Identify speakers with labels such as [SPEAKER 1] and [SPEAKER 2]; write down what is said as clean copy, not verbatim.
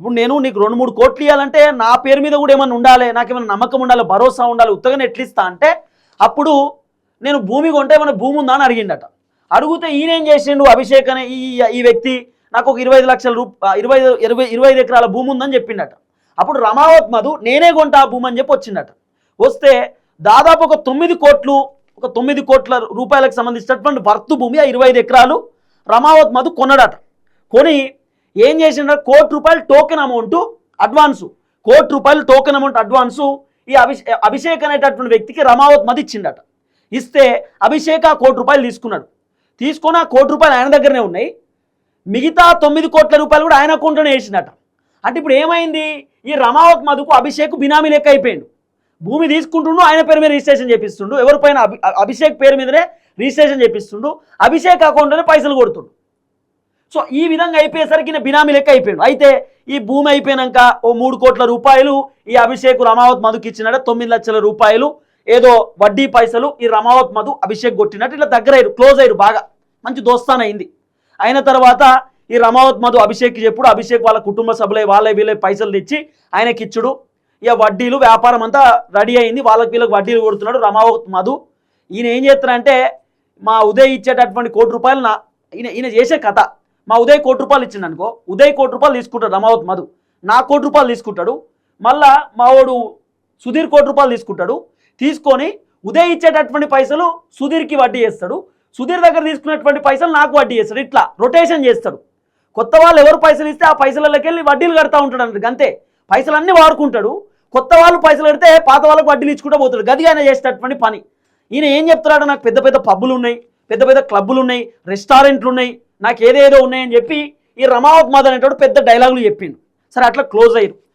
[SPEAKER 1] ఇప్పుడు నేను నీకు 2-3 కోట్లు ఇవ్వాలంటే నా పేరు మీద కూడా ఏమన్నా ఉండాలి, నాకేమైనా నమ్మకం ఉండాలి, భరోసా ఉండాలి. ఉత్తగానే ఎట్లిస్తా అంటే అప్పుడు నేను భూమి కొంటే ఏమైనా భూమి ఉందా అని అడిగిండట. అడిగితే ఈయనేం చేసిండు, అభిషేక్ అనే ఈ వ్యక్తి నాకు ఒక 25 లక్షల 25 ఎకరాల భూమి ఉందని చెప్పిండట. అప్పుడు రమావత్ మధు నేనే కొంటా ఆ భూమి అని చెప్పి వచ్చిండట. వస్తే దాదాపు ఒక 9 కోట్ల రూపాయలకు సంబంధించినటువంటి వర్తు భూమి ఆ 25 ఎకరాలు రమావత్ మధు కొన్నాడట. కొని ఏం చేసిండ, ₹1,00,00,000 token amount advance, ₹1,00,00,000 token amount advance ఈ అభిషేక్ అనేటటువంటి వ్యక్తికి రమావత్ మధు ఇచ్చిండట. ఇస్తే అభిషేక్ ఆ ₹1,00,00,000 తీసుకున్నాడు. తీసుకొని ఆ ₹1,00,00,000 ఆయన దగ్గరనే ఉన్నాయి. మిగతా 9 కోట్ల రూపాయలు కూడా ఆయన అకౌంట్లోనే వేసిండట. అంటే ఇప్పుడు ఏమైంది, ఈ రమావత్ మధుకు అభిషేక్ బినామీ లెక్క అయిపోయిండు. భూమి తీసుకుంటుండు, ఆయన పేరు మీద రిజిస్ట్రేషన్ చేపిస్తుండు, ఎవరిపైన అభిషేక్ పేరు మీదనే రిజిస్ట్రేషన్ చేపిస్తుండు, అభిషేక్ అకౌంట్లోనే పైసలు కొడుతుండు. సో ఈ విధంగా అయిపోయేసరికి బినామీ లెక్క అయిపోయాడు. అయితే ఈ భూమి అయిపోయాక ఓ 3 కోట్ల రూపాయలు ఈ అభిషేక్ రమావత్ మధుకి ఇచ్చినట్టు 9 లక్షల రూపాయలు ఏదో వడ్డీ పైసలు ఈ రమావత్ మధు అభిషేక్ కొట్టినట్టు ఇట్లా దగ్గర అయ్యారు, క్లోజ్ అయ్యారు, బాగా మంచి దోస్తాన్ అయింది. అయిన తర్వాత ఈ రమావత్ మధు అభిషేక్కి చెప్పుడు, అభిషేక్ వాళ్ళ కుటుంబ సభ్యులై వీళ్ళే పైసలు తెచ్చి ఆయనకి ఇచ్చుడు. ఇక వడ్డీలు వ్యాపారం అంతా రెడీ అయింది, వీళ్ళకి వడ్డీలు కొడుతున్నాడు రమావత్ మధు. ఈయన ఏం చేస్తారంటే మా ఉదయ్ ఇచ్చేటటువంటి ₹1,00,00,000 ఈయన చేసే కథ, మా ఉదయ్ ₹1,00,00,000 ఇచ్చిండు అనుకో, ఉదయ్ ₹1,00,00,000 తీసుకుంటాడు రమావత్ మధు, నా ₹1,00,00,000 తీసుకుంటాడు. మళ్ళా మా వాడు సుధీర్ ₹1,00,00,000 తీసుకుంటాడు. తీసుకొని ఉదయ్ ఇచ్చేటటువంటి పైసలు సుధీర్కి వడ్డీ చేస్తాడు, సుధీర్ దగ్గర తీసుకున్నటువంటి పైసలు నాకు వడ్డీ చేస్తాడు. ఇట్లా రొటేషన్ చేస్తాడు. కొత్త వాళ్ళు ఎవరు పైసలు ఇస్తే ఆ పైసలకి వెళ్ళి వడ్డీలు కడతా ఉంటాడు అన్నట్టు. అంతే, పైసలన్నీ వాడుకుంటాడు. కొత్త వాళ్ళు పైసలు కడితే పాత వాళ్ళకి వడ్డీలు ఇచ్చుకుంటూ పోతాడు. గది ఆయన చేసేటటువంటి పని. ఈయన ఏం చెప్తున్నాడు, నాకు పెద్ద పెద్ద పబ్బులు ఉన్నాయి, పెద్ద పెద్ద క్లబ్బులు ఉన్నాయి, రెస్టారెంట్లు ఉన్నాయి, నాకు ఏదేదో ఉన్నాయని చెప్పి ఈ రమావత్ మధు అనేటోడు పెద్ద డైలాగులు చెప్పిండు. సరే అట్లా క్లోజ్ అయ్యారు.